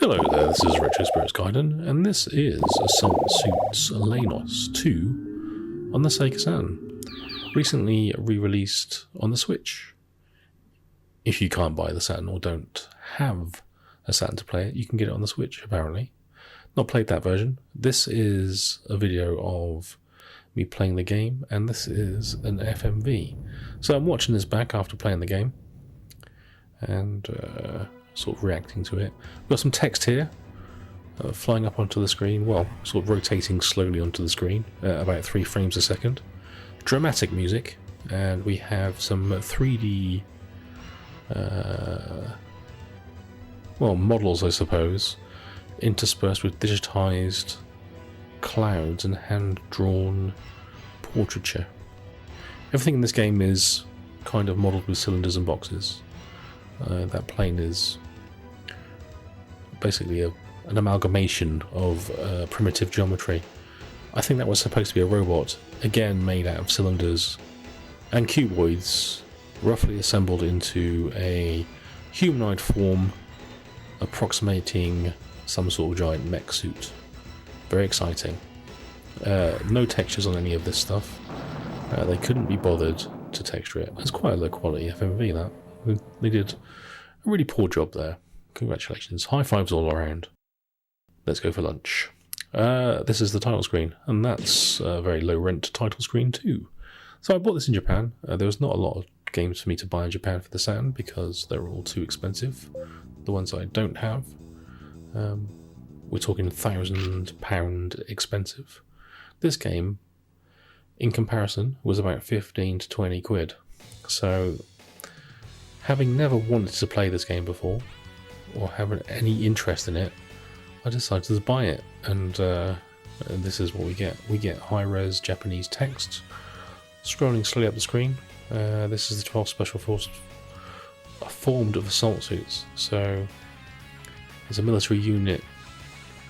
Hello there, this is Retro Spirits Gaiden, and this is Assault Suits LEYNOS 2 on the SEGA Saturn. Recently re-released on the Switch. If you can't buy the Saturn or don't have a Saturn to play it, you can get it on the Switch, apparently. Not played that version. This is a video of me playing the game, and this is an FMV. So I'm watching this back after playing the game, and sort of reacting to it. We've got some text here flying up onto the screen, well, sort of rotating slowly onto the screen at about 3 frames a second. Dramatic music, and we have some 3D models, I suppose, interspersed with digitized clouds and hand-drawn portraiture. Everything in this game is kind of modelled with cylinders and boxes. That plane is basically an amalgamation of primitive geometry. I think that was supposed to be a robot, again made out of cylinders and cuboids, roughly assembled into a humanoid form approximating some sort of giant mech suit. Very exciting. No textures on any of this stuff. They couldn't be bothered to texture it. It's quite a low quality FMV, that. They did a really poor job there. Congratulations. High fives all around. Let's go for lunch. This is the title screen, and that's a very low rent title screen too. So I bought this in Japan. There was not a lot of games for me to buy in Japan for the Saturn because they're all too expensive. The ones I don't have, we're talking £1,000 expensive. This game, in comparison, was about 15 to 20 quid. So, having never wanted to play this game before, or having any interest in it, I decided to buy it, and this is what we get. We get high-res Japanese text scrolling slowly up the screen. This is the 12th Special Force formed of assault suits, so it's a military unit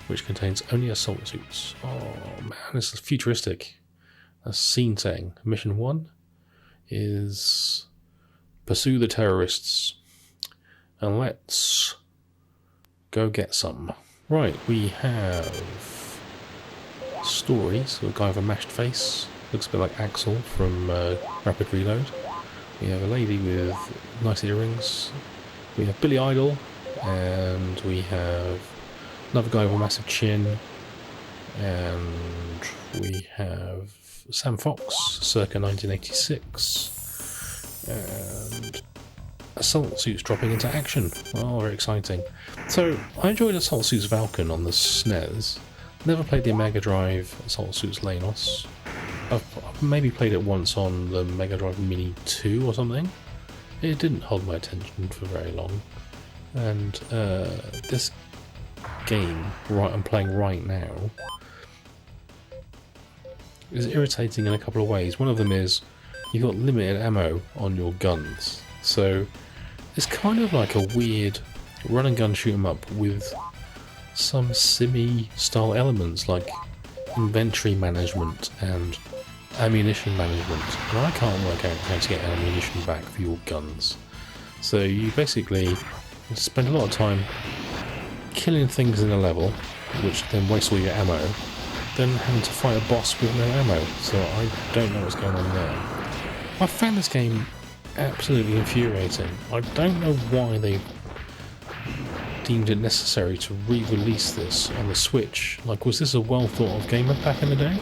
which contains only assault suits. Oh man, this is futuristic. A scene setting. Mission 1 is pursue the terrorists, and let's go get some. Right, we have stories. So a guy with a mashed face, looks a bit like Axel from Rapid Reload. We have a lady with nice earrings. We have Billy Idol, and we have another guy with a massive chin, and we have Sam Fox, circa 1986. And Assault Suits dropping into action. Oh, very exciting. So, I enjoyed Assault Suits Valken on the SNES. Never played the Mega Drive Assault Suits LEYNOS. I've maybe played it once on the Mega Drive Mini 2 or something. It didn't hold my attention for very long. And this game I'm playing right now is irritating in a couple of ways. One of them is you've got limited ammo on your guns, so it's kind of like a weird run and gun shoot 'em up with some simmy style elements like inventory management and ammunition management, and I can't work out how to get ammunition back for your guns. So you basically spend a lot of time killing things in a level, which then wastes all your ammo, then having to fight a boss with no ammo, so I don't know what's going on there. I found this game absolutely infuriating. I don't know why they deemed it necessary to re-release this on the Switch. Like, was this a well thought of game back in the day?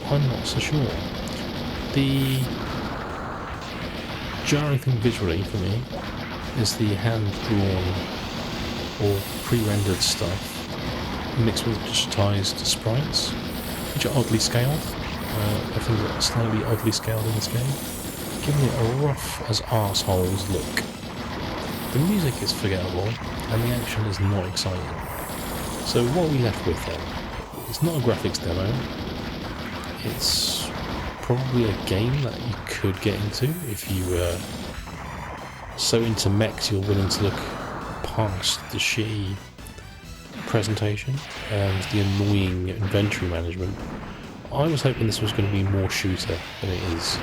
I'm not so sure. The jarring thing visually for me is the hand-drawn or pre-rendered stuff mixed with digitized sprites, which are oddly scaled. I think they're slightly oddly scaled in this game, giving it a rough as arseholes look. The music is forgettable, and the action is not exciting. So what are we left with then? It's not a graphics demo. It's probably a game that you could get into if you were so into mechs you're willing to look past the shitty presentation and the annoying inventory management. I was hoping this was going to be more shooter than it is,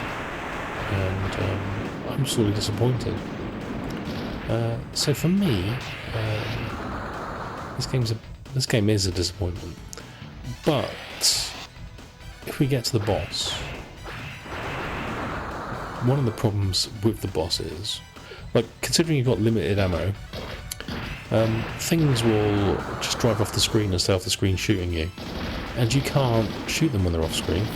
and I'm sorely disappointed. So for me, This game is a disappointment. But if we get to the boss, one of the problems with the boss is, like, considering you've got limited ammo, things will just drive off the screen and stay off the screen shooting you, and you can't shoot them when they're off screen.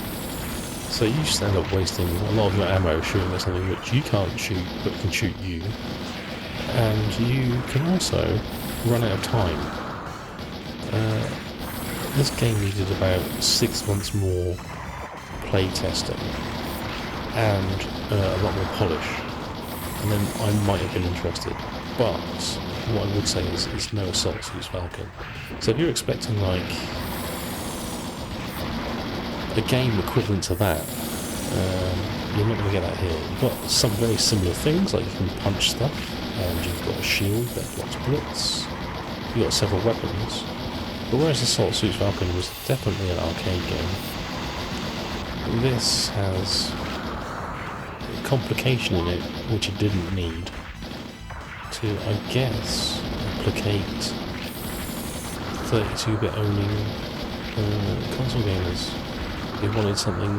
So you just end up wasting a lot of your ammo shooting at something which you can't shoot but can shoot you, and you can also run out of time. This game needed about 6 months more play testing and a lot more polish, and then I might have been interested. But what I would say is it's no Assault Suits Falcon. So if you're expecting like a game equivalent to that, you're not going to get that here. You've got some very similar things, like you can punch stuff, and you've got a shield that blocks bullets, you've got several weapons. But whereas Assault Suits Falcon was definitely an arcade game, this has a complication in it which it didn't need to, I guess, replicate 32-bit owning console gamers. They wanted something, I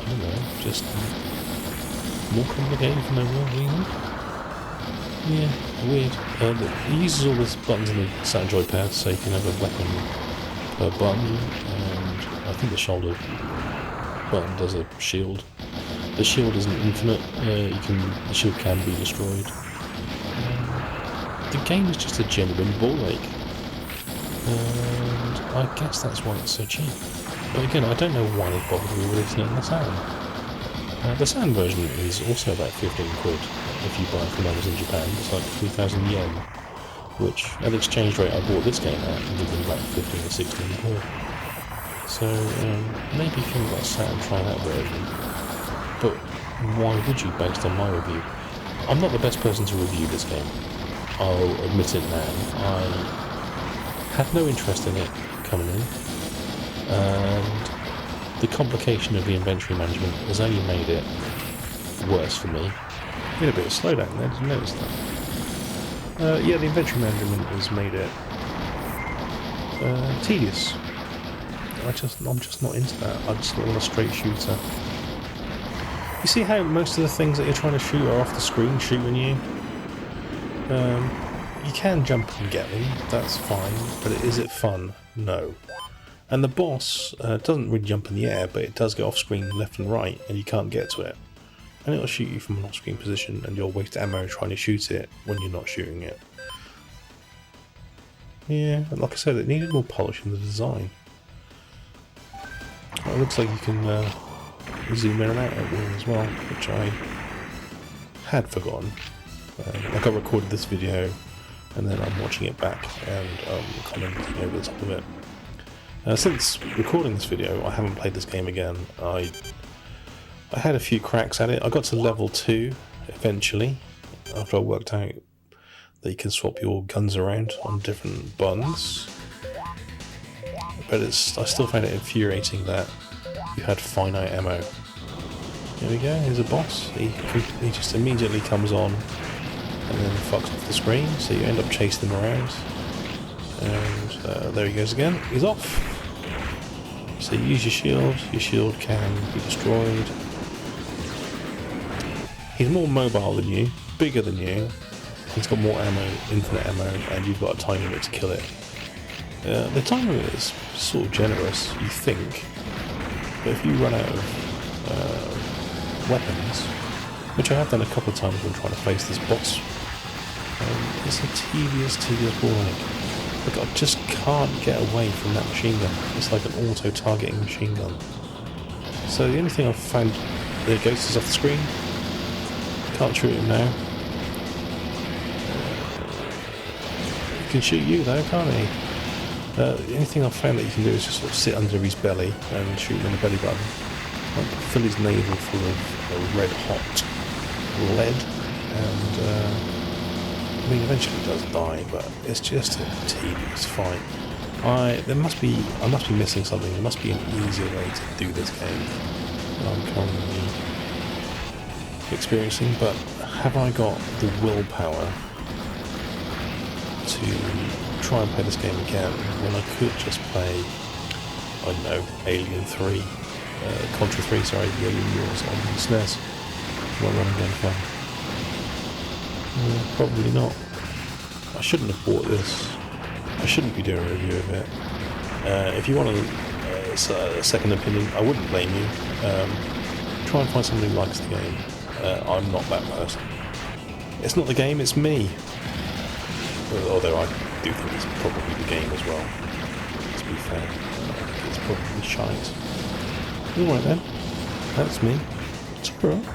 don't know, just more complicated for no real reason. Yeah, weird. It uses all the buttons on the Saturn joypad, so you can have a weapon per button, and I think the shoulder button does a shield. The shield isn't infinite, the shield can be destroyed. The game is just a genuine ball ache, and I guess that's why it's so cheap. But again, I don't know why they bothered re-releasing it in the Saturn. The Saturn version is also about 15 quid if you buy it from Amazon Japan. It's like 3,000 yen, which at the exchange rate I bought this game at would give them about 15 or 16 quid. So maybe if you've got a Saturn, try that version. But why would you, based on my review? I'm not the best person to review this game. I'll admit it now. I had no interest in it coming in, and the complication of the inventory management has only made it worse for me. Been a bit of slowdown there, did you notice that? Yeah, the inventory management has made it tedious. I'm just not into that. I just want a straight shooter. You see how most of the things that you're trying to shoot are off the screen shooting you? You can jump and get them, that's fine, but is it fun? No. And the boss doesn't really jump in the air, but it does go off screen left and right, and you can't get to it. And it'll shoot you from an off screen position, and you'll waste ammo trying to shoot it when you're not shooting it. Yeah, and like I said, it needed more polish in the design. Well, it looks like you can zoom in and out at will as well, which I had forgotten. Like I recorded this video and then I'm watching it back and commenting over the top of it. Since recording this video I haven't played this game again. I had a few cracks at it. I got to level 2 eventually after I worked out that you can swap your guns around on different buttons. But I still find it infuriating that you had finite ammo. Here we go, here's a boss. He just immediately comes on and then fucks off the screen, so you end up chasing him around. And there he goes again, he's off. So you use your shield can be destroyed. He's more mobile than you, bigger than you, he's got more ammo, infinite ammo, and you've got a time limit to kill it. The time limit is sort of generous, you think, but if you run out of weapons, which I have done a couple of times when trying to face this boss, it's a tedious ball ache. Like, I just can't get away from that machine gun. It's like an auto-targeting machine gun. So the only thing I've found, the ghost is off the screen, can't shoot him now. He can shoot you though, can't he? The only thing I've found that you can do is just sort of sit under his belly and shoot him in the belly button. Like, fill his navel full of red hot lead, and I mean eventually he does die, but it's just a tedious fight. I must be missing something. There must be an easier way to do this game that I'm currently experiencing, but have I got the willpower to try and play this game again when I could just play, I don't know, Alien 3, Contra 3, sorry, the Alien Wars on SNES. One running game fun. Probably not. I shouldn't have bought this. I shouldn't be doing a review of it. If you want a second opinion, I wouldn't blame you. Try and find somebody who likes the game. I'm not that person. It's not the game, it's me. Although I do think it's probably the game as well. To be fair, I think it's probably shite. Alright then, that's me. It's alright.